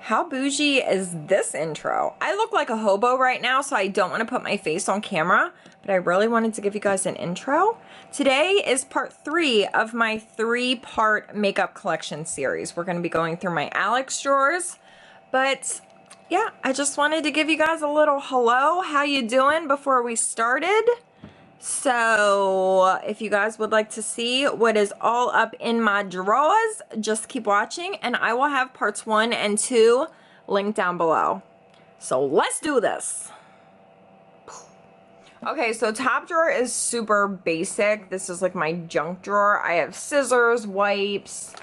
How bougie is this intro? I look like a hobo right now, so I don't want to put my face on camera, but I really wanted to give you guys an intro. Today is part 3 of my 3-part makeup collection series. We're going to be going through my Alex drawers, but yeah, I just wanted to give you guys a little hello, how you doing before we started. So if you guys would like to see what is all up in my drawers, just keep watching and I will have parts 1 and 2 linked down below. So let's do this. Okay, so top drawer is super basic. This is like my junk drawer. I have scissors, wipes,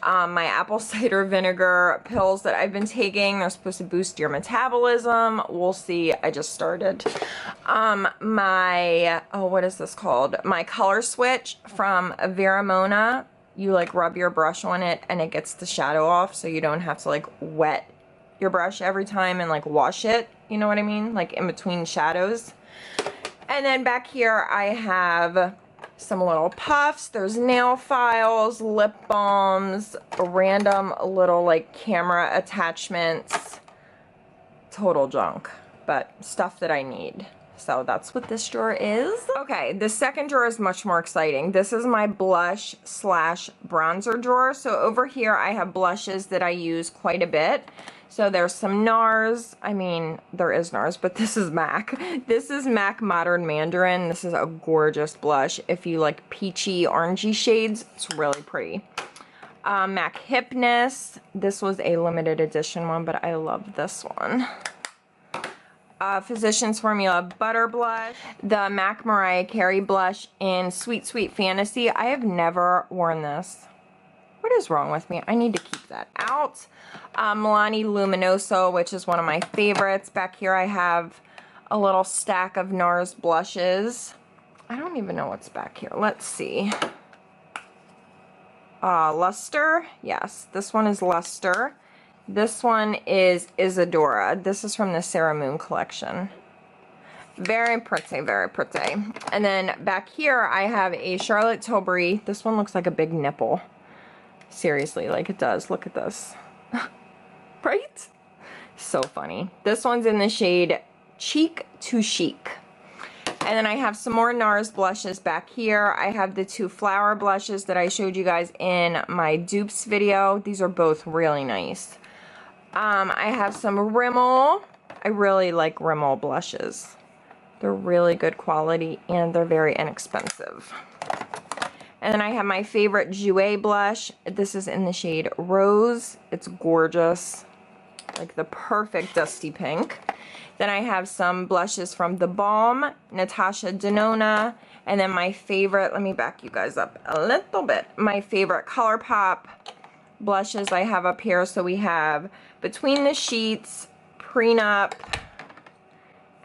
my apple cider vinegar pills that I've been taking. They're supposed to boost your metabolism. We'll see. I just started. What is this called? My color switch from Veramona. You like rub your brush on it and it gets the shadow off, so you don't have to like wet your brush every time and like wash it. You know what I mean? Like in between shadows. And then back here I have some little puffs. There's nail files, lip balms, random little like camera attachments. Total junk, but stuff that I need. So that's what this drawer is. Okay, the second drawer is much more exciting. This is my blush slash bronzer drawer. So over here I have blushes that I use quite a bit. So there's some NARS. I mean, there is NARS, but this is MAC. This is MAC Modern Mandarin. This is a gorgeous blush. If you like peachy, orangey shades, it's really pretty. MAC Hypness. This was a limited edition one, but I love this one. Physicians Formula Butter Blush. The MAC Mariah Carey blush in Sweet Sweet Fantasy. I have never worn this. What is wrong with me? I need to keep that out. Milani Luminoso, which is one of my favorites. Back here I have a little stack of NARS blushes. I don't even know what's back here. Let's see. Luster. Yes, this one is Luster. This one is Isadora. This is from the Sarah Moon collection. Very pretty, very pretty. And then back here I have a Charlotte Tilbury. This one looks like a big nipple. Seriously, like it does. Look at this. Right? So funny. This one's in the shade Cheek to Chic. And then I have some more NARS blushes back here. I have the 2 flower blushes that I showed you guys in my dupes video. These are both really nice. I have some Rimmel. I really like Rimmel blushes. They're really good quality and they're very inexpensive. And then I have my favorite JOUER blush. This is in the shade Rose. It's gorgeous. Like the perfect dusty pink. Then I have some blushes from The Balm, Natasha Denona. And then my favorite, let me back you guys up a little bit. My favorite ColourPop blushes I have up here. So we have Between the Sheets, Prenup,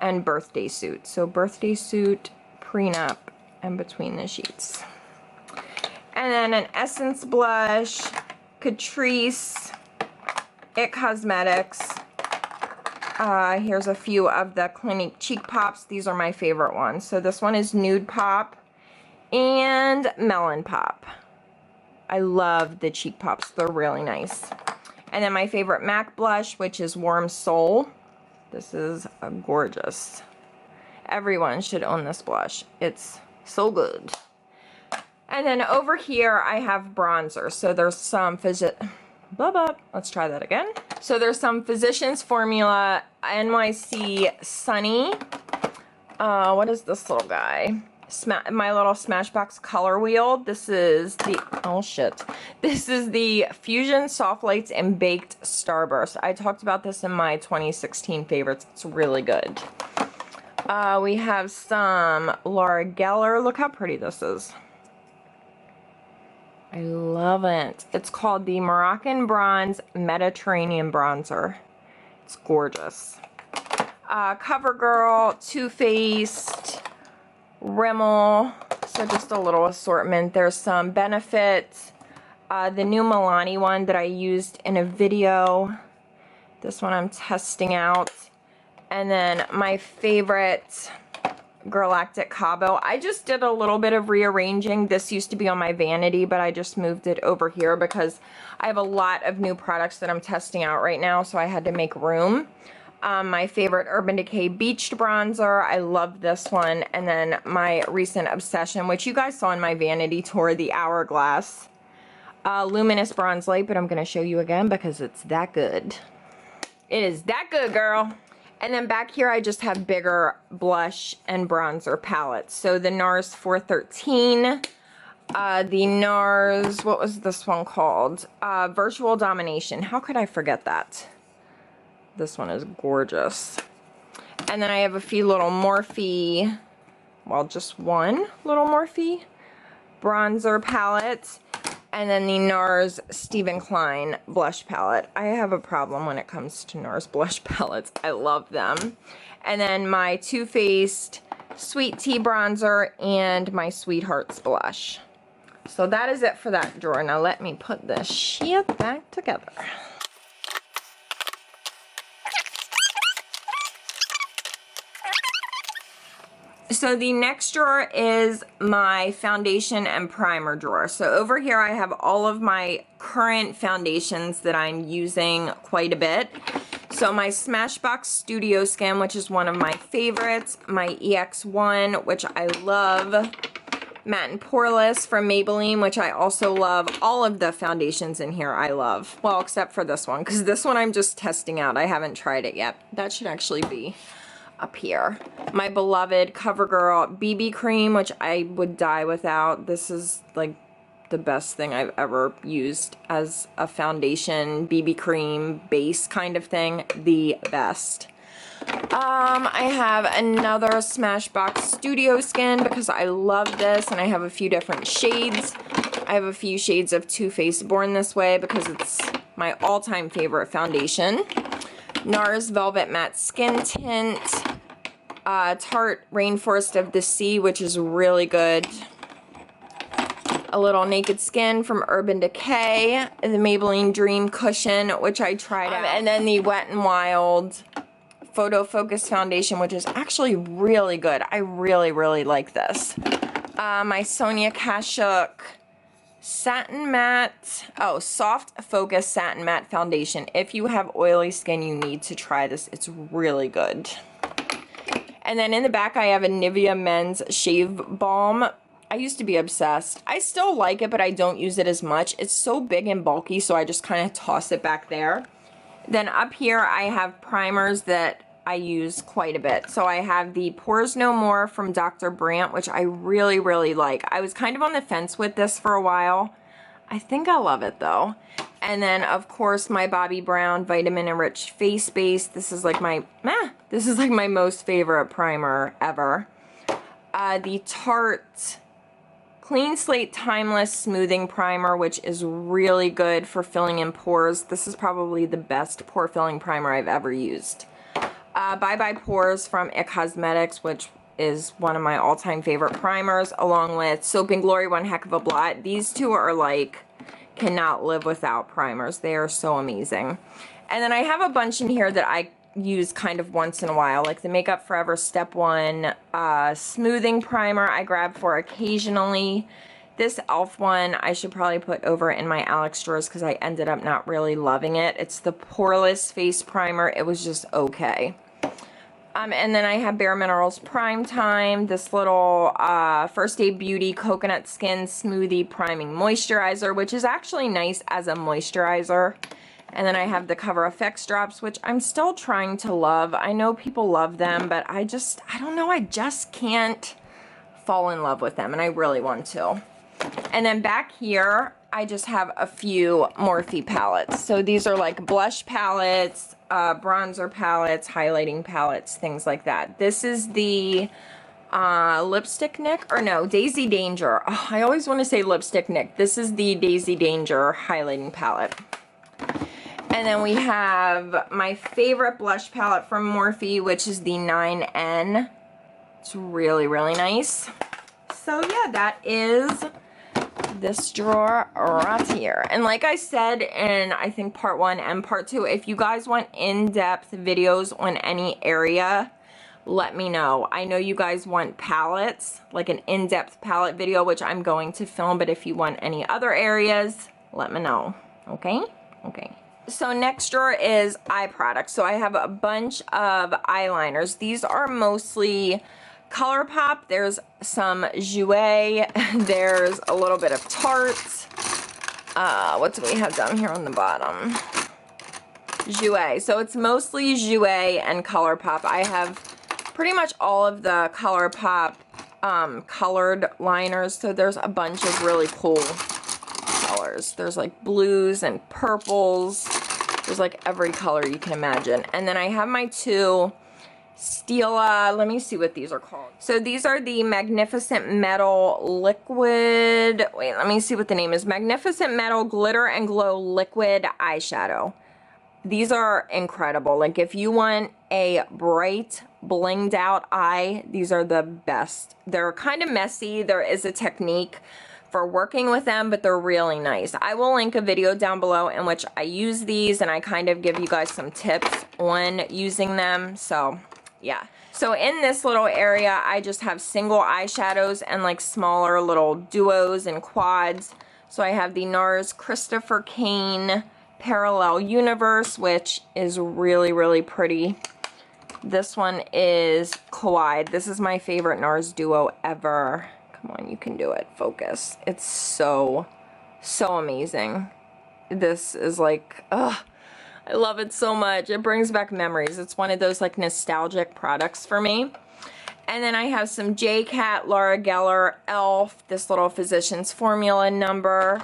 and Birthday Suit. So Birthday Suit, Prenup, and Between the Sheets. And then an Essence blush, Catrice, IT Cosmetics. Here's a few of the Clinique Cheek Pops. These are my favorite ones. So this one is Nude Pop and Melon Pop. I love the Cheek Pops. They're really nice. And then my favorite MAC blush, which is Warm Soul. This is gorgeous. Everyone should own this blush. It's so good. And then over here I have bronzer. So there's some let's try that again. So there's some Physicians Formula NYC Sunny. What is this little guy? My little Smashbox color wheel. This is the, oh shit. This is the Fusion Soft Lights and Baked Starburst. I talked about this in my 2016 favorites. It's really good. We have some Laura Geller. Look how pretty this is. I love it. It's called the Moroccan Bronze Mediterranean Bronzer. It's gorgeous. CoverGirl, Too Faced, Rimmel. So just a little assortment. There's some Benefit. The new Milani one that I used in a video. This one I'm testing out. And then my favorite GIRLACTIK Cabo. I just did a little bit of rearranging. This used to be on my vanity, but I just moved it over here because I have a lot of new products that I'm testing out right now, so I had to make room. My favorite Urban Decay Beached Bronzer. I love this one. And then my recent obsession, which you guys saw in my vanity tour, the Hourglass Luminous Bronze Light, but I'm going to show you again because it's that good. It is that good, girl. And then back here, I just have bigger blush and bronzer palettes. So the NARS 413, the NARS, what was this one called? Virtual Domination. How could I forget that? This one is gorgeous. And then I have a few little Morphe, well, just one little Morphe bronzer palette. And then the NARS Stephen Klein blush palette. I have a problem when it comes to NARS blush palettes. I love them. And then my Too Faced Sweet Tea bronzer and my Sweethearts blush. So that is it for that drawer. Now let me put this shit back together. So the next drawer is my foundation and primer drawer. So over here I have all of my current foundations that I'm using quite a bit. So my Smashbox Studio Skin, which is one of my favorites, my EX1, which I love, Matte and Poreless from Maybelline, which I also love. All of the foundations in here I love. Well, except for this one, because this one I'm just testing out. I haven't tried it yet. That should actually be up here. My beloved CoverGirl BB cream, which I would die without. This is like the best thing I've ever used as a foundation BB cream base kind of thing. The best. I have another Smashbox Studio Skin because I love this, and I have a few different shades. I have a few shades of Too Faced Born This Way because it's my all-time favorite foundation. NARS Velvet Matte Skin Tint, Tarte Rainforest of the Sea, which is really good. A little Naked Skin from Urban Decay, the Maybelline Dream Cushion, which I tried out, and then the Wet n Wild Photo Focus Foundation, which is actually really good. I really, really like this. My Sonia Kashuk Satin Matte, Soft Focus Satin Matte Foundation. If you have oily skin, you need to try this. It's really good. And then in the back, I have a Nivea Men's Shave Balm. I used to be obsessed. I still like it, but I don't use it as much. It's so big and bulky, so I just kind of toss it back there. Then up here, I have primers that I use quite a bit. So I have the Pores No More from Dr. Brandt, which I really, really like. I was kind of on the fence with this for a while. I think I love it though. And then of course my Bobbi Brown Vitamin Enriched Face Base. This is like my most favorite primer ever. The Tarte Clean Slate Timeless Smoothing Primer, which is really good for filling in pores. This is probably the best pore filling primer I've ever used. Bye Bye Pores from IT Cosmetics, which is one of my all-time favorite primers, along with Soap and Glory One Heck of a Blot. These two are like, cannot live without primers. They are so amazing. And then I have a bunch in here that I use kind of once in a while, like the Makeup Forever Step 1 Smoothing Primer I grab for occasionally. This e.l.f. one I should probably put over in my Alex drawers because I ended up not really loving it. It's the Poreless Face Primer. It was just okay. And then I have Bare Minerals Prime Time, this little First Aid Beauty Coconut Skin Smoothie Priming Moisturizer, which is actually nice as a moisturizer. And then I have the Cover FX drops, which I'm still trying to love. I know people love them, but I don't know, I just can't fall in love with them, and I really want to. And then back here, I just have a few Morphe palettes. So these are like blush palettes, bronzer palettes, highlighting palettes, things like that. This is the Lipstick Nick, or no, Daisy Danger. Oh, I always want to say Lipstick Nick. This is the Daisy Danger highlighting palette. And then we have my favorite blush palette from Morphe, which is the 9N. It's really, really nice. So yeah, that is this drawer right here. And like I said in, I think, part 1 and part 2, if you guys want in-depth videos on any area, let me know. I know you guys want palettes, like an in-depth palette video, which I'm going to film, but if you want any other areas, let me know, okay? Okay. So next drawer is eye products. So I have a bunch of eyeliners. These are mostly ColourPop. There's some JOUER. There's a little bit of Tarte. What do we have down here on the bottom? JOUER. So it's mostly JOUER and ColourPop. I have pretty much all of the ColourPop colored liners. So there's a bunch of really cool colors. There's like blues and purples. There's like every color you can imagine. And then I have my two STILA, let me see what these are called. So these are the Magnificent Metal Liquid, wait, let me see what the name is. Magnificent Metal Glitter and Glow Liquid Eyeshadow. These are incredible. Like if you want a bright, blinged out eye, these are the best. They're kind of messy. There is a technique for working with them, but they're really nice. I will link a video down below in which I use these and I kind of give you guys some tips on using them. So yeah. So in this little area, I just have single eyeshadows and like smaller little duos and quads. So I have the NARS Christopher Kane Parallel Universe, which is really, really pretty. This one is Kawaii. This is my favorite NARS duo ever. Come on, you can do it. Focus. It's so, so amazing. This is like, ugh, I love it so much. It brings back memories. It's one of those like nostalgic products for me. And then I have some J-Cat, Laura Geller, e.l.f., this little Physicians Formula number,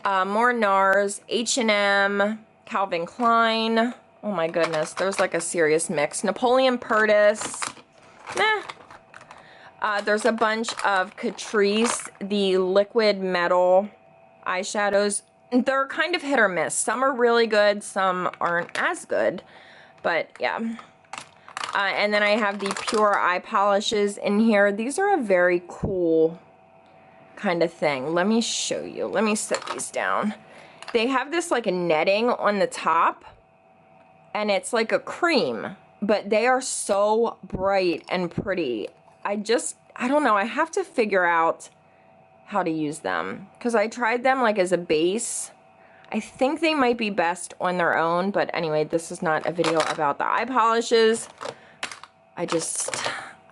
more NARS, H&M, Calvin Klein. Oh my goodness, there's like a serious mix. Napoleon Purtis. Meh. There's a bunch of Catrice, the liquid metal eyeshadows. They're kind of hit or miss. Some are really good, some aren't as good, but yeah. And then I have the pure eye polishes in here. These are a very cool kind of thing. Let me show you. Let me set these down. They have this like a netting on the top, and it's like a cream, but they are so bright and pretty. I don't know. I have to figure out how to use them because I tried them like as a base. I think they might be best on their own, but anyway, this is not a video about the eye polishes. I just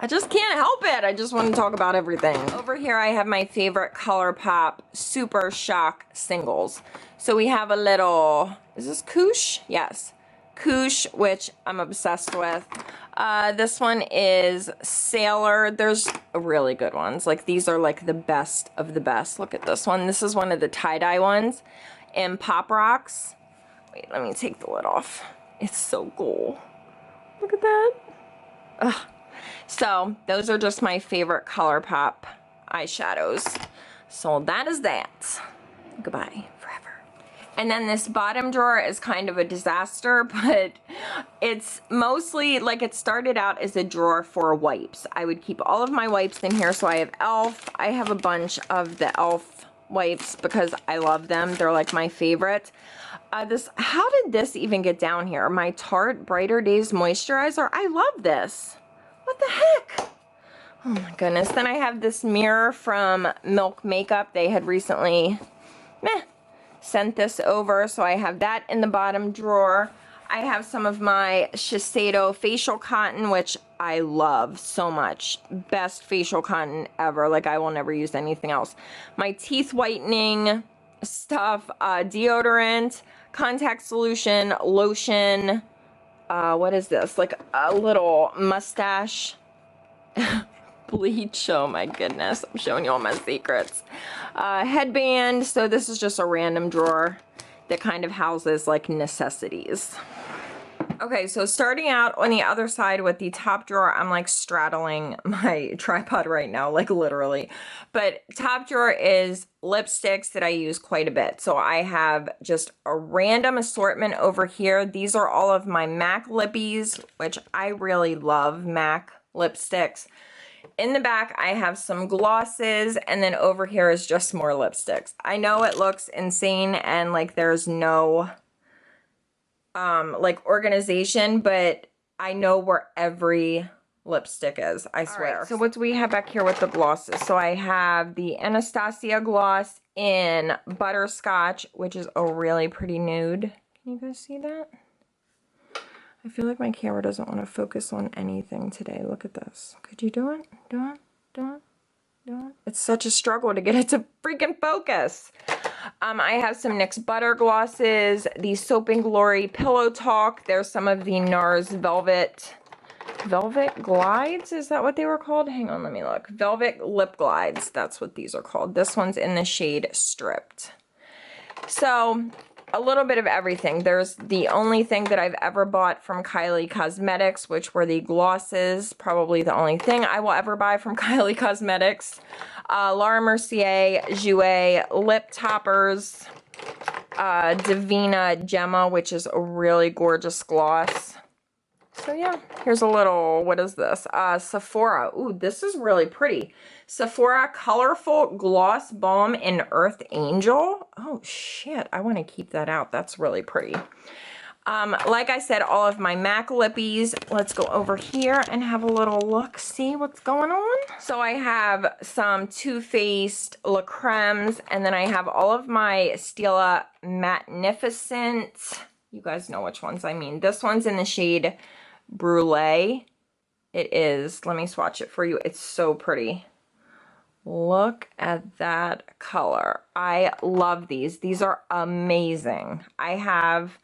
can't help it. I just want to talk about everything. Over here, I have my favorite ColourPop Super Shock singles. So we have a little, is this Koosh? Yes. Koosh, which I'm obsessed with. This one is Sailor. There's really good ones. Like these are like the best of the best. Look at this one. This is one of the tie-dye ones. And Pop Rocks. Wait, let me take the lid off. It's so cool. Look at that. Ugh. So those are just my favorite ColourPop eyeshadows. So that is that. Goodbye forever. And then this bottom drawer is kind of a disaster, but it's mostly like it started out as a drawer for wipes. I would keep all of my wipes in here. So I have e.l.f. I have a bunch of the e.l.f. wipes because I love them. They're like my favorite. How did this even get down here? My Tarte Brighter Days Moisturizer. I love this. What the heck? Oh my goodness. Then I have this mirror from Milk Makeup. They had recently sent this over, so I have that in the bottom drawer. I have some of my Shiseido facial cotton, which I love so much. Best facial cotton ever. Like I will never use anything else. My teeth whitening stuff, deodorant, contact solution, lotion. What is this? Like a little mustache bleach. Oh my goodness. I'm showing you all my secrets. Headband. So this is just a random drawer that kind of houses like necessities. Okay, so starting out on the other side with the top drawer, I'm like straddling my tripod right now, like literally. But top drawer is lipsticks that I use quite a bit. So I have just a random assortment over here. These are all of my MAC lippies, which I really love MAC lipsticks. In the back, I have some glosses, and then over here is just more lipsticks. I know it looks insane and like there's no like organization, but I know where every lipstick is, I swear. Right, so what do we have back here with the glosses? So I have the Anastasia gloss in Butterscotch, which is a really pretty nude. Can you guys see that? I feel like my camera doesn't want to focus on anything today. Look at this. Could you do it? Do it? Do it? Do it? It's such a struggle to get it to freaking focus. I have some NYX Butter glosses, the Soap and Glory Pillow Talk. There's some of the NARS Velvet Glides, is that what they were called? Hang on, let me look. Velvet Lip Glides, that's what these are called. This one's in the shade Stripped. So, a little bit of everything. There's the only thing that I've ever bought from Kylie Cosmetics, which were the glosses. Probably the only thing I will ever buy from Kylie Cosmetics. Laura Mercier, JOUER, Lip Toppers, Divina Gemma, which is a really gorgeous gloss. So yeah, here's a little, what is this? Sephora. Ooh, this is really pretty. Sephora Colorful Gloss Balm in Earth Angel. Oh shit, I want to keep that out. That's really pretty. Like I said, all of my MAC lippies. Let's go over here and have a little look, see what's going on. So I have some Too Faced La Cremes, and then I have all of my Stila Magnificent. You guys know which ones I mean. This one's in the shade Brulee. It is. Let me swatch it for you. It's so pretty. Look at that color. I love these. These are amazing. I have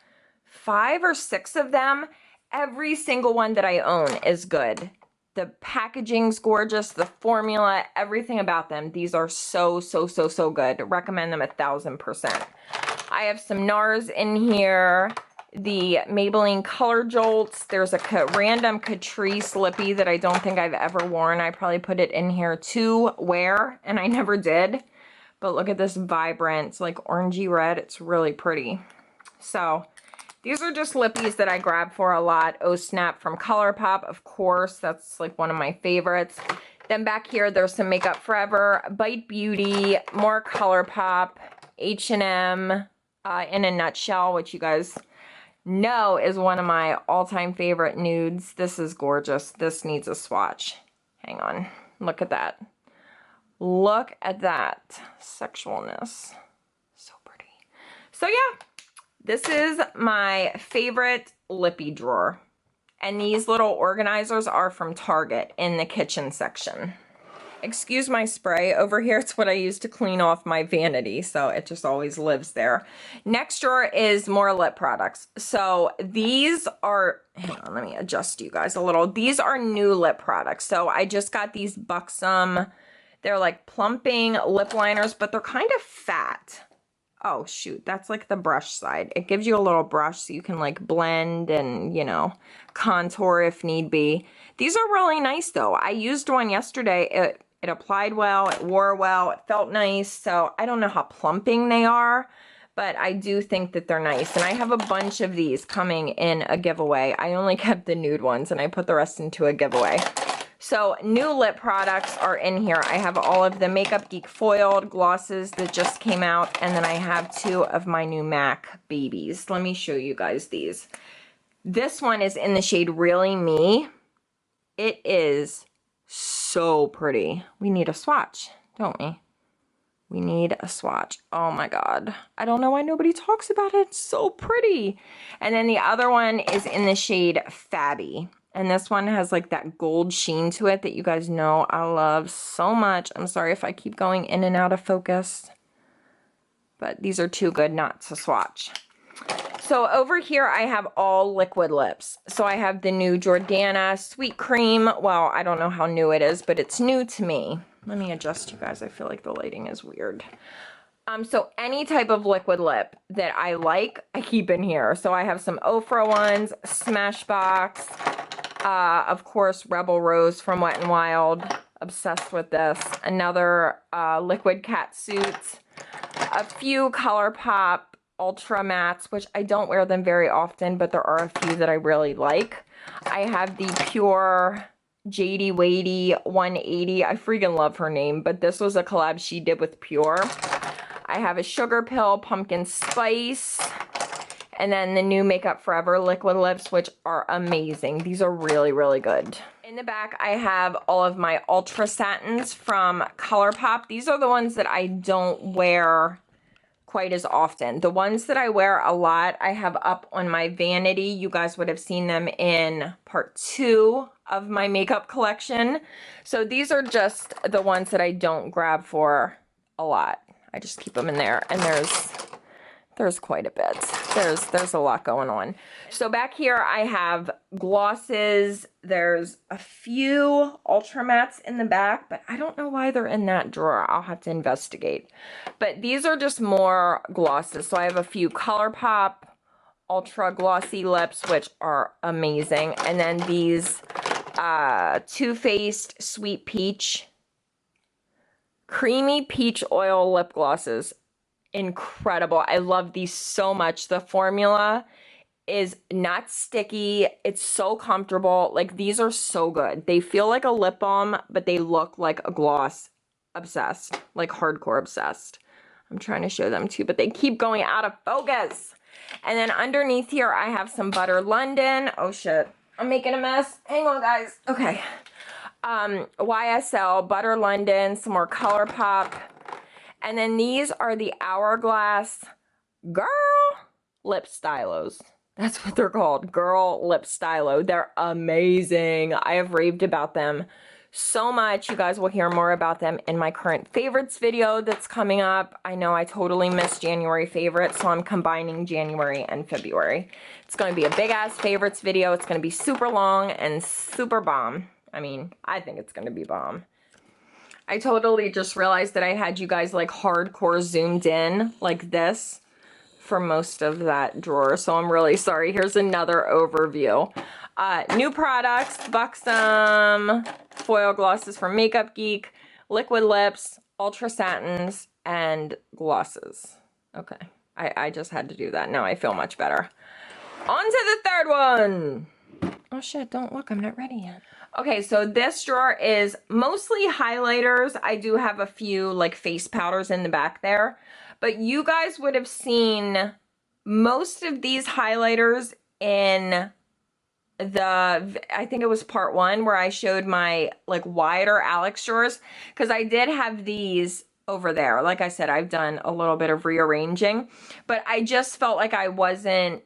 5 or 6 of them. Every single one that I own is good. The packaging's gorgeous. The formula, everything about them. These are so good. Recommend them 1000%. I have some NARS in here. The Maybelline Color Jolts. There's a random Catrice lippy that I don't think I've ever worn. I probably put it in here to wear, and I never did. But look at this vibrant, it's like orangey red. It's really pretty. So these are just lippies that I grab for a lot. Oh Snap from ColourPop, of course. That's like one of my favorites. Then back here, there's some Makeup Forever, Bite Beauty, more ColourPop, H&M in a Nutshell, which you guys know is one of my all-time favorite nudes. This is gorgeous. This needs a swatch. Hang on. Look at that. Look at that sexualness. So pretty. So yeah, this is my favorite lippy drawer. And these little organizers are from Target in the kitchen section. Excuse my spray over here. It's what I use to clean off my vanity, so it just always lives there. Next drawer is more lip products. So these are, hang on, let me adjust you guys a little. These are new lip products. So I just got these Buxom, they're like plumping lip liners, but they're kind of fat. Oh shoot, that's like the brush side. It gives you a little brush so you can like blend and, you know, contour if need be. These are really nice though. I used one yesterday. It applied well, it wore well, it felt nice. So I don't know how plumping they are, but I do think that they're nice. And I have a bunch of these coming in a giveaway. I only kept the nude ones and I put the rest into a giveaway. So new lip products are in here. I have all of the Makeup Geek foiled glosses that just came out. And then I have 2 of my new MAC babies. Let me show you guys these. This one is in the shade Really Me. It is so pretty. We need a swatch, don't we? We need a swatch. Oh my God. I don't know why nobody talks about it. It's so pretty. And then the other one is in the shade Fabby. And this one has like that gold sheen to it that you guys know I love so much. I'm sorry if I keep going in and out of focus, but these are too good not to swatch. So over here, I have all liquid lips. So I have the new Jordana Sweet Cream. Well, I don't know how new it is, but it's new to me. Let me adjust you guys. I feel like the lighting is weird. So any type of liquid lip that I like, I keep in here. So I have some OFRA ones, Smashbox, of course, Rebel Rose from Wet n Wild. Obsessed with this. Another liquid cat suit. A few ColourPop Ultra Mattes, which I don't wear them very often, but there are a few that I really like. I have the Pure Jady Wadey 180. I freaking love her name, but this was a collab she did with Pure. I have a Sugar Pill Pumpkin Spice. And then the new Makeup Forever liquid lips, which are amazing. These are really, really good. In the back, I have all of my Ultra Satins from ColourPop. These are the ones that I don't wear quite as often. The ones that I wear a lot, I have up on my vanity. You guys would have seen them in part 2 of my makeup collection. So these are just the ones that I don't grab for a lot. I just keep them in there, and there's quite a bit. There's a lot going on. So back here I have glosses. There's a few Ultra Mattes in the back, but I don't know why they're in that drawer. I'll have to investigate. But these are just more glosses. So I have a few ColourPop Ultra Glossy Lips, which are amazing. And then these Too Faced Sweet Peach Creamy Peach Oil Lip Glosses. Incredible. I love these so much. The formula is not sticky. It's so comfortable. Like, these are so good. They feel like a lip balm, but they look like a gloss. Obsessed. Like, hardcore obsessed. I'm trying to show them too, but they keep going out of focus. And then underneath here, I have some Butter London. Oh shit. I'm making a mess. Hang on, guys. Okay. YSL, Butter London, some more ColourPop. And then these are the Hourglass Girl Lip Stylos. That's what they're called, Girl Lip Stylo. They're amazing. I have raved about them so much. You guys will hear more about them in my current favorites video that's coming up. I know I totally missed January favorites, so I'm combining January and February. It's going to be a big ass favorites video. It's going to be super long and super bomb. I mean, I think it's going to be bomb. I totally just realized that I had you guys like hardcore zoomed in like this for most of that drawer, so I'm really sorry. Here's another overview. New products, Buxom, foil glosses from Makeup Geek, liquid lips, Ultra Satins, and glosses. Okay, I just had to do that. Now I feel much better. On to the third one. Oh shit, don't look, I'm not ready yet. Okay, so this drawer is mostly highlighters. I do have a few like face powders in the back there, but you guys would have seen most of these highlighters in I think it was part 1 where I showed my like wider Alex drawers, because I did have these over there. Like I said, I've done a little bit of rearranging, but I just felt like I wasn't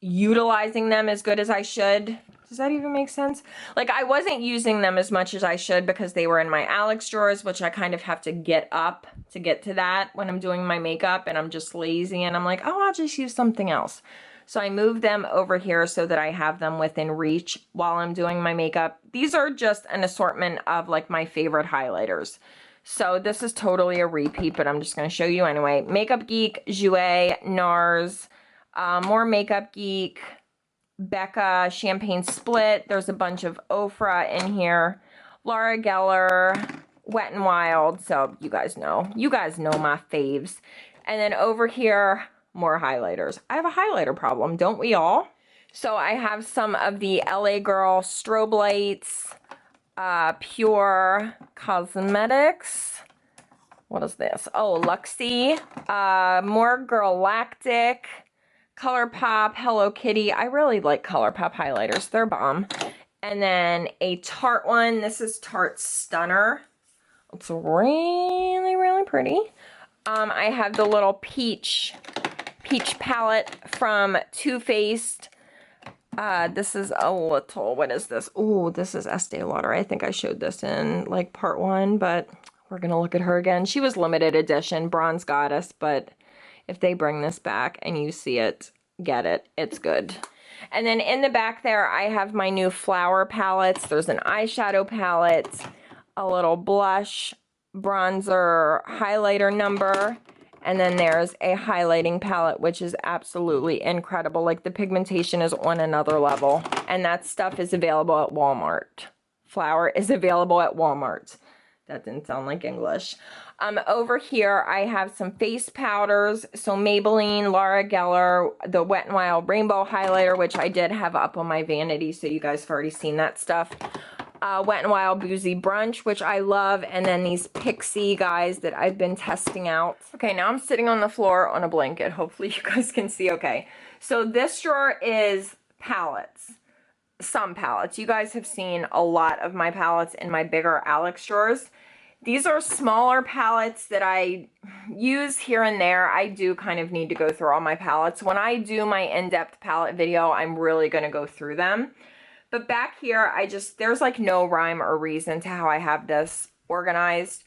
utilizing them as good as I should. Does that even make sense? Like, I wasn't using them as much as I should because they were in my Alex drawers, which I kind of have to get up to get to that when I'm doing my makeup, and I'm just lazy and I'm like, oh, I'll just use something else. So I moved them over here so that I have them within reach while I'm doing my makeup. These are just an assortment of like my favorite highlighters. So this is totally a repeat, but I'm just going to show you anyway. Makeup Geek, JOUER, NARS, more Makeup Geek, Becca Champagne Split. There's a bunch of OFRA in here. Laura Geller, Wet n Wild. So you guys know my faves. And then over here, more highlighters. I have a highlighter problem, don't we all? So I have some of the LA Girl strobe lights, Pure Cosmetics. What is this? Oh, LOOXI, more GIRLACTIK, ColourPop, Hello Kitty. I really like ColourPop highlighters. They're bomb. And then a Tarte one. This is Tarte Stunner. It's really, really pretty. I have the little peach palette from Too Faced. This is a little, what is this? Ooh, this is Estee Lauder. I think I showed this in like part 1, but we're gonna look at her again. She was limited edition, Bronze Goddess, but if they bring this back and you see it, get it. It's good. And then in the back there, I have my new flower palettes. There's an eyeshadow palette, a little blush, bronzer, highlighter number, and then there's a highlighting palette, which is absolutely incredible. Like, the pigmentation is on another level, and that stuff is available at Walmart. Flower is available at Walmart. That didn't sound like English. Over here, I have some face powders. So Maybelline, Laura Geller, the Wet n Wild Rainbow Highlighter, which I did have up on my vanity, so you guys have already seen that stuff. Wet n Wild Boozy Brunch, which I love, and then these Pixie guys that I've been testing out. Okay, now I'm sitting on the floor on a blanket. Hopefully you guys can see okay. So this drawer is palettes. Some palettes. You guys have seen a lot of my palettes in my bigger Alex drawers. These are smaller palettes that I use here and there. I do kind of need to go through all my palettes. When I do my in-depth palette video, I'm really going to go through them. But back here, there's like no rhyme or reason to how I have this organized.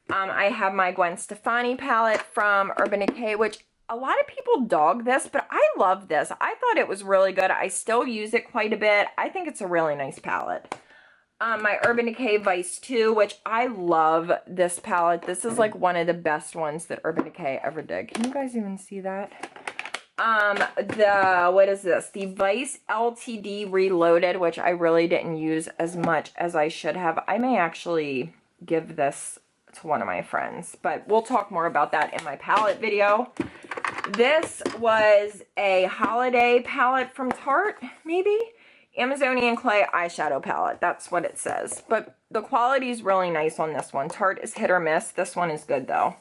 I have my Gwen Stefani palette from Urban Decay, which a lot of people dog this, but I love this. I thought it was really good. I still use it quite a bit. I think it's a really nice palette. My Urban Decay Vice 2, which I love this palette. This is like one of the best ones that Urban Decay ever did. Can you guys even see that? What is this? The Vice LTD Reloaded, which I really didn't use as much as I should have. I may actually give this to one of my friends, but we'll talk more about that in my palette video. This was a holiday palette from Tarte, maybe? Amazonian Clay eyeshadow palette. That's what it says. But the quality is really nice on this one. Tarte is hit or miss. This one is good, though.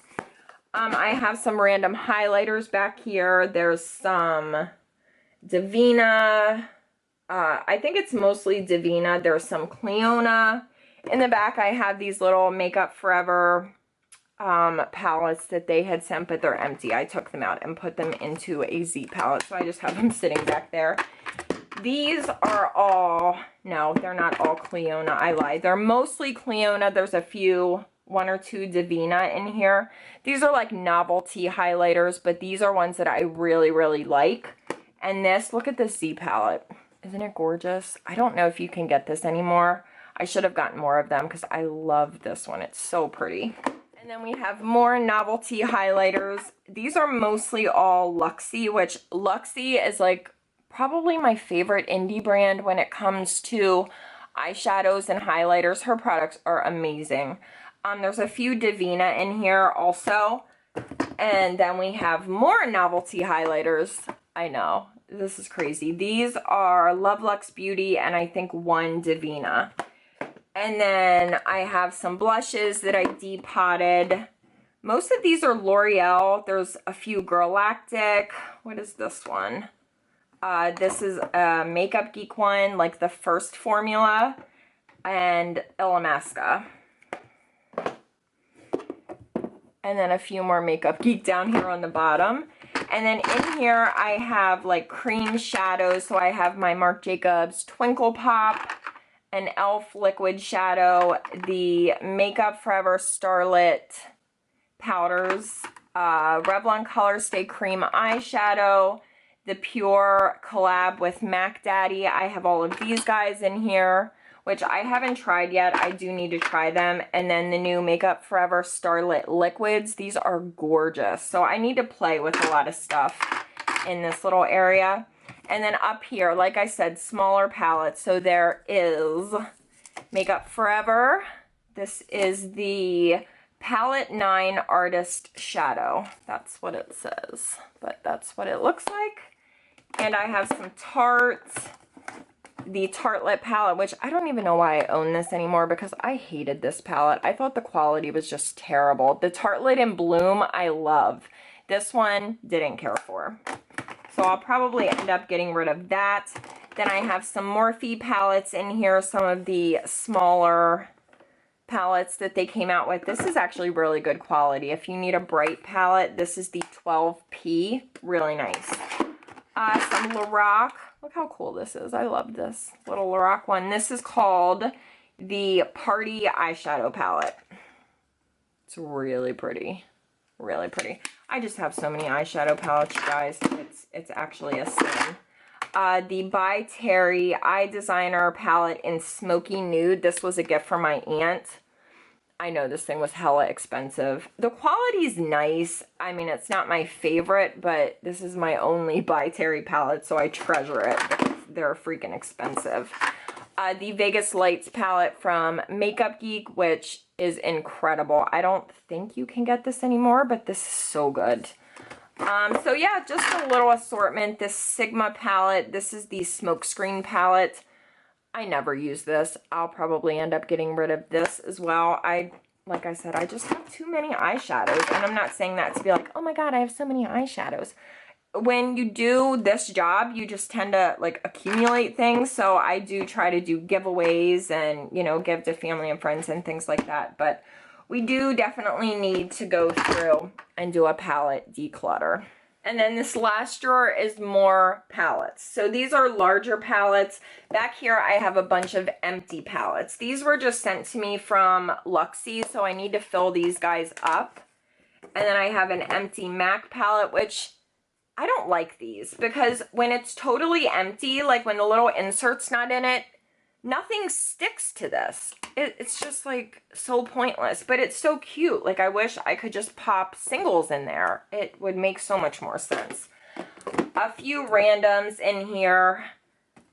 I have some random highlighters back here. There's some Divina. I think it's mostly Divina. There's some Cleona. In the back, I have these little Makeup Forever palettes that they had sent, but they're empty. I took them out and put them into a Z palette, so I just have them sitting back there. These are all, no, they're not all Cleona. I lied. They're mostly Cleona. There's a few, one or two Divina in here. These are like novelty highlighters, but these are ones that I really, really like. And this, look at this Z palette. Isn't it gorgeous? I don't know if you can get this anymore. I should have gotten more of them because I love this one. It's so pretty. And then we have more novelty highlighters. These are mostly all LOOXI, which LOOXI is like probably my favorite indie brand when it comes to eyeshadows and highlighters. Her products are amazing. There's a few Divina in here also. And then we have more novelty highlighters. I know, this is crazy. These are Love Luxe Beauty and I think one Divina. And then I have some blushes that I depotted. Most of these are L'Oreal. There's a few GIRLACTIK. What is this one? This is a Makeup Geek one, like the first formula. And Illamasqua. And then a few more Makeup Geek down here on the bottom. And then in here I have like cream shadows. So I have my Marc Jacobs Twinkle Pop, an e.l.f. liquid shadow, the Makeup Forever Starlit powders, Revlon Color Stay Cream eyeshadow, the Pure collab with Mac Daddy. I have all of these guys in here, which I haven't tried yet. I do need to try them. And then the new Makeup Forever Starlit liquids. These are gorgeous. So I need to play with a lot of stuff in this little area. And then up here, like I said, smaller palettes. So there is Makeup Forever. This is the Palette 9 Artist Shadow. That's what it says, but that's what it looks like. And I have some Tarte, the Tartelette palette, which I don't even know why I own this anymore because I hated this palette. I thought the quality was just terrible. The Tartelette in Bloom, I love. This one, didn't care for. So I'll probably end up getting rid of that. Then I have some Morphe palettes in here, some of the smaller palettes that they came out with. This is actually really good quality. If you need a bright palette, this is the 12P. Really nice. Some Lorac. Look how cool this is. I love this little Lorac one. This is called the Party Eyeshadow Palette. It's really pretty. Really pretty. I just have so many eyeshadow palettes, you guys. It's actually a sin. The By Terry Eye Designer palette in Smoky Nude. This was a gift from my aunt. I know this thing was hella expensive. The quality is nice. I mean, it's not my favorite, but this is my only By Terry palette, so I treasure it because they're freaking expensive. The Vegas Lights palette from Makeup Geek, which is incredible. I don't think you can get this anymore, but this is so good. So yeah, just a little assortment. This Sigma palette, this is the Smokescreen palette. I never use this. I'll probably end up getting rid of this as well. Like I said, I just have too many eyeshadows, and I'm not saying that to be like, oh my god, I have so many eyeshadows. When you do this job, you just tend to like accumulate things, so I do try to do giveaways and, you know, give to family and friends and things like that, but we do definitely need to go through and do a palette declutter. And then this last drawer is more palettes. So these are larger palettes. Back here I have a bunch of empty palettes. These were just sent to me from LOOXI, so I need to fill these guys up. And then I have an empty MAC palette, which I don't like these because when it's totally empty, like when the little insert's not in it, nothing sticks to this. It's just like so pointless, but it's so cute. Like I wish I could just pop singles in there. It would make so much more sense. A few randoms in here.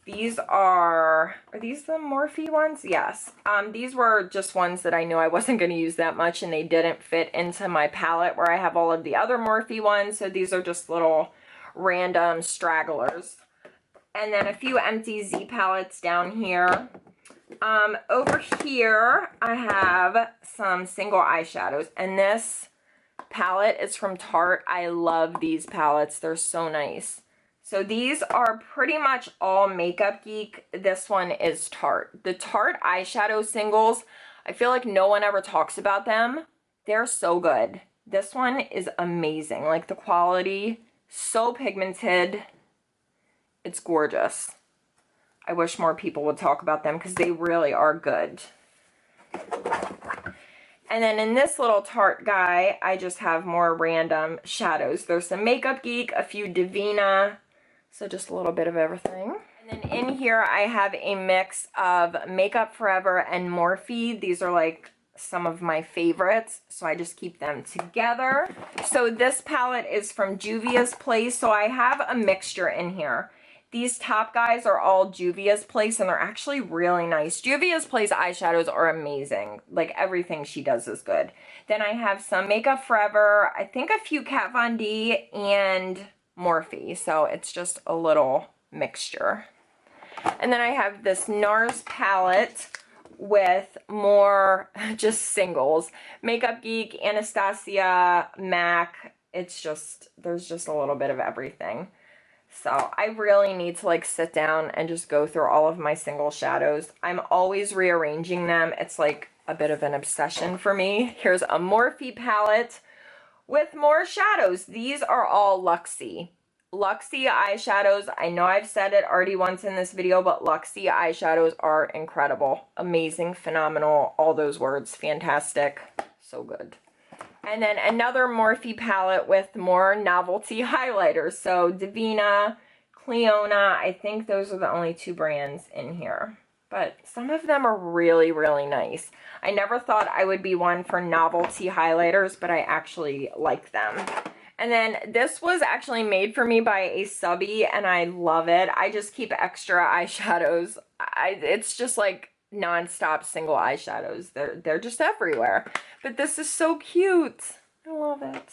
These are these the Morphe ones? Yes. These were just ones that I knew I wasn't going to use that much, and they didn't fit into my palette where I have all of the other Morphe ones. So these are just little random stragglers. And then a few empty Z palettes down here. Over here, I have some single eyeshadows. And this palette is from Tarte. I love these palettes. They're so nice. So these are pretty much all Makeup Geek. This one is Tarte. The Tarte eyeshadow singles, I feel like no one ever talks about them. They're so good. This one is amazing. Like the quality, so pigmented. It's gorgeous. I wish more people would talk about them because they really are good. And then in this little Tarte guy, I just have more random shadows. There's some Makeup Geek, a few Divina, so just a little bit of everything. And then in here, I have a mix of Makeup Forever and Morphe. These are like some of my favorites, so I just keep them together. So this palette is from Juvia's Place, so I have a mixture in here. These top guys are all Juvia's Place, and they're actually really nice. Juvia's Place eyeshadows are amazing. Like, everything she does is good. Then I have some Makeup Forever, I think a few Kat Von D, and Morphe. So it's just a little mixture. And then I have this NARS palette with more just singles. Makeup Geek, Anastasia, MAC. It's just, there's just a little bit of everything. So I really need to like sit down and just go through all of my single shadows. I'm always rearranging them. It's like a bit of an obsession for me. Here's a Morphe palette with more shadows. These are all LOOXI. LOOXI eyeshadows. I know I've said it already once in this video, but LOOXI eyeshadows are incredible. Amazing, phenomenal, all those words. Fantastic. So good. And then another Morphe palette with more novelty highlighters. So Divina, Cleona, I think those are the only two brands in here. But some of them are really, really nice. I never thought I would be one for novelty highlighters, but I actually like them. And then this was actually made for me by a subby, and I love it. I just keep extra eyeshadows. It's just like non-stop single eyeshadows. They're just everywhere. But this is so cute. I love it.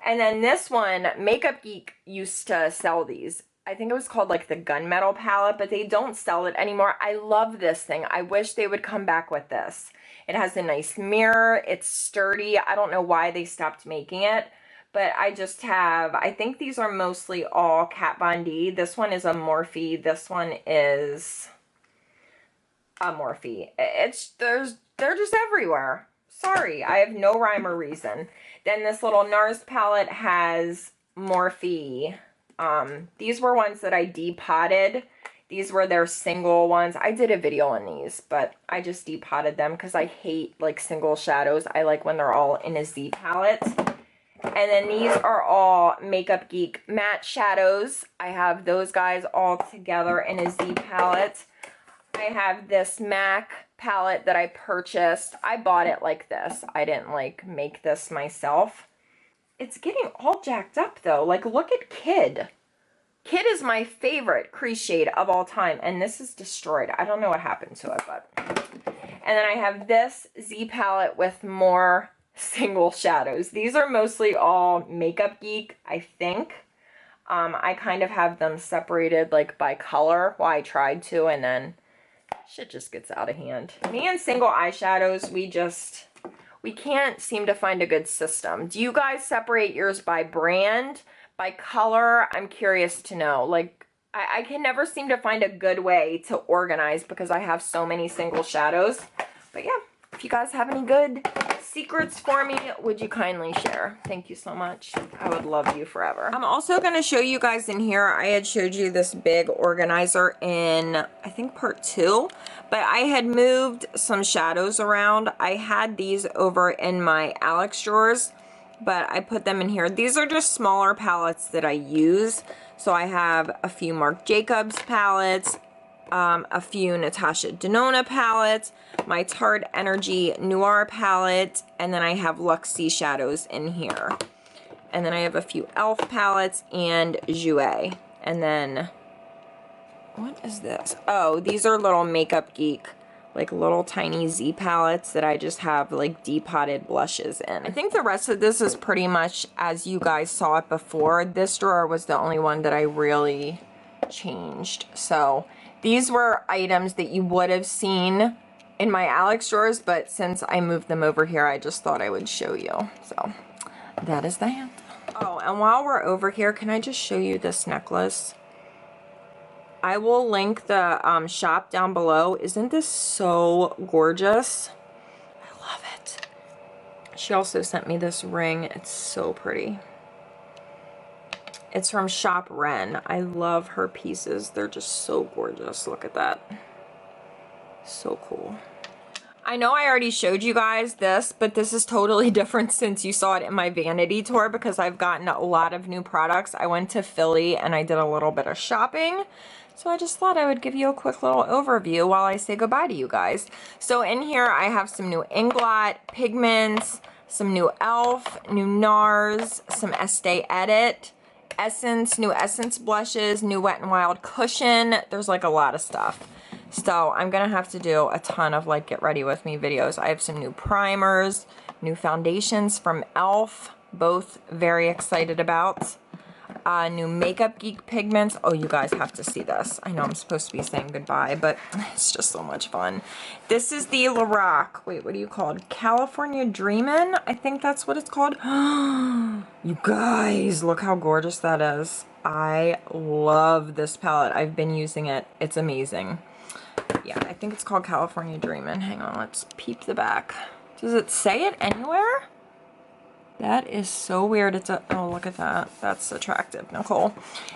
And then this one, Makeup Geek used to sell these. I think it was called like the Gunmetal palette, but they don't sell it anymore. I love this thing. I wish they would come back with this. It has a nice mirror. It's sturdy. I don't know why they stopped making it, but I just have, I think these are mostly all Kat Von D. This one is a Morphe. This one is a Morphe. They're just everywhere. Sorry, I have no rhyme or reason. Then this little NARS palette has Morphe. These were ones that I depotted. These were their single ones. I did a video on these, but I just depotted them because I hate like single shadows. I like when they're all in a Z palette. And then these are all Makeup Geek matte shadows. I have those guys all together in a Z palette. I have this MAC palette that I purchased. I bought it like this. I didn't like make this myself. It's getting all jacked up though. Like look at Kid. Kid is my favorite crease shade of all time, and this is destroyed. I don't know what happened to it, but. And then I have this Z palette with more single shadows. These are mostly all Makeup Geek, I think. I kind of have them separated like by color. Well, I tried to, and then shit just gets out of hand. Me and single eyeshadows, we can't seem to find a good system. Do you guys separate yours by brand, by color? I'm curious to know. Like, I can never seem to find a good way to organize because I have so many single shadows. But yeah, if you guys have any good secrets for me, would you kindly share? Thank you so much. I would love you forever. I'm also going to show you guys in here. I had showed you this big organizer in, I think, part 2. But I had moved some shadows around. I had these over in my Alex drawers, but I put them in here. These are just smaller palettes that I use. So I have a few Marc Jacobs palettes, a few Natasha Denona palettes, my Tarte Energy Noir palette, and then I have LOOXI shadows in here. And then I have a few e.l.f. palettes and JOUER. And then, what is this? Oh, these are little Makeup Geek, like little tiny Z palettes that I just have like depotted blushes in. I think the rest of this is pretty much as you guys saw it before. This drawer was the only one that I really changed. So these were items that you would have seen in my Alex drawers, but since I moved them over here, I just thought I would show you. So that is that. Oh, and while we're over here, can I just show you this necklace? I will link the shop down below. Isn't this so gorgeous? I love it. She also sent me this ring. It's so pretty. It's from Shop Ren. I love her pieces. They're just so gorgeous. Look at that. So cool. I know I already showed you guys this, but this is totally different since you saw it in my vanity tour because I've gotten a lot of new products. I went to Philly and I did a little bit of shopping. So I just thought I would give you a quick little overview while I say goodbye to you guys. So in here I have some new Inglot pigments, some new e.l.f., new NARS, some Estee Edit, Essence, new Essence blushes, new Wet n Wild cushion. There's like a lot of stuff. So I'm gonna have to do a ton of like get ready with me videos. I have some new primers, new foundations from e.l.f., both very excited about. New Makeup Geek pigments. Oh, you guys have to see this. I know I'm supposed to be saying goodbye, but it's just so much fun. This is the Lorac. Wait, what are you called? California Dreamin'? I think that's what it's called. You guys, look how gorgeous that is. I love this palette. I've been using it. It's amazing. Yeah, I think it's called California Dreamin'. Hang on, let's peep the back. Does it say it anywhere? That is so weird. It's a, oh, look at that. That's attractive, Nicole.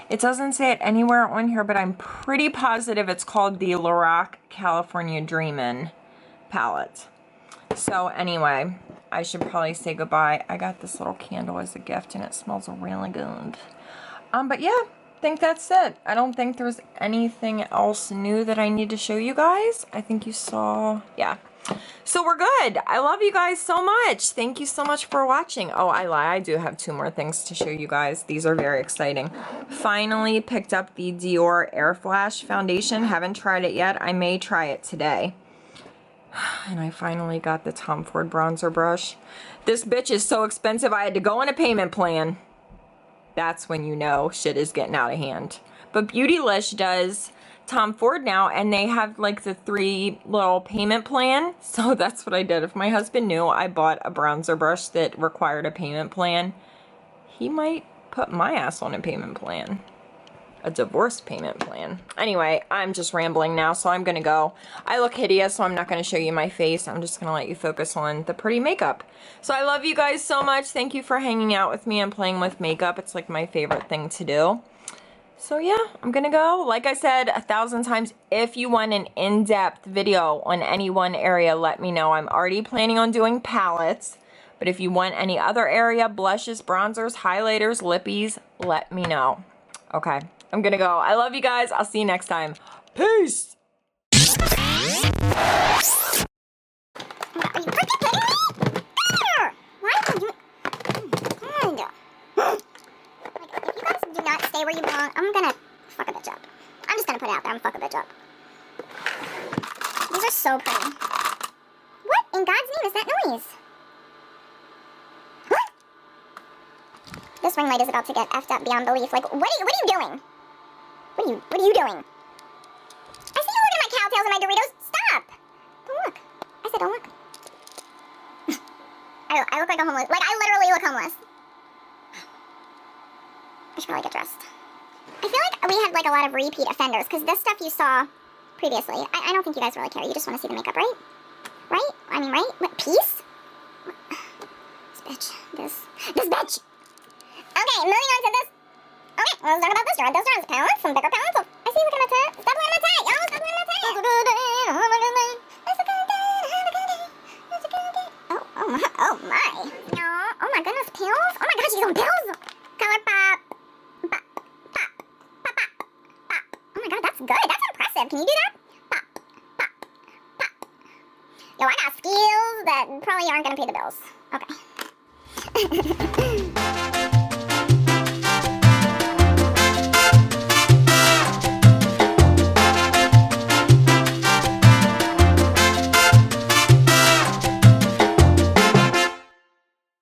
It doesn't say it anywhere on here, but I'm pretty positive it's called the Lorac California Dreamin' palette. So anyway, I should probably say goodbye. I got this little candle as a gift and it smells really good. But yeah, I think that's it. I don't think there's anything else new that I need to show you guys. I think you saw, yeah. So we're good. I love you guys so much. Thank you so much for watching. Oh, I lie. I do have 2 more things to show you guys. These are very exciting. Finally picked up the Dior Air Flash foundation. Haven't tried it yet. I may try it today. And I finally got the Tom Ford bronzer brush. This bitch is so expensive I had to go on a payment plan. That's when you know shit is getting out of hand. But Beautylish does Tom Ford now, and they have like the 3 little payment plan. So that's what I did. If my husband knew I bought a bronzer brush that required a payment plan, he might put my ass on a payment plan. A divorce payment plan. Anyway, I'm just rambling now, so I'm gonna go. I look hideous, so I'm not gonna show you my face. I'm just gonna let you focus on the pretty makeup. So I love you guys so much. Thank you for hanging out with me and playing with makeup. It's like my favorite thing to do. So yeah, I'm gonna go. Like I said 1,000 times, if you want an in-depth video on any one area, let me know. I'm already planning on doing palettes, but if you want any other area, blushes, bronzers, highlighters, lippies, let me know. Okay, I'm gonna go. I love you guys. I'll see you next time. Peace! Stay where you belong. I'm gonna fuck a bitch up. I'm just gonna put it out there. I'm gonna fuck a bitch up. These are so pretty. What in God's name is that noise? What? This ring light is about to get effed up beyond belief. Like, what are you doing? What are you doing? I see you holding my cowtails and my Doritos. like a homeless. Like, I literally look homeless. I should probably get dressed. I feel like we had like a lot of repeat offenders because this stuff you saw previously. I don't think you guys really care. You just want to see the makeup, right? Right? I mean, right? What, peace? This bitch. This bitch. Okay, moving on to this. Okay, let's talk about this drawing. This drawing's palettes, some bigger palettes. I see you looking at my tat. Stop looking at my tat, y'all. Stop looking at my tat. Oh my. No. Oh my goodness, pills? Oh my gosh, she's on pills. Color pop. Pop. Pop. Pop. Pop. Pop. Oh my god, that's good. That's impressive. Can you do that? Pop. Pop. Pop. Yo, I got skills that probably aren't gonna pay the bills. Okay.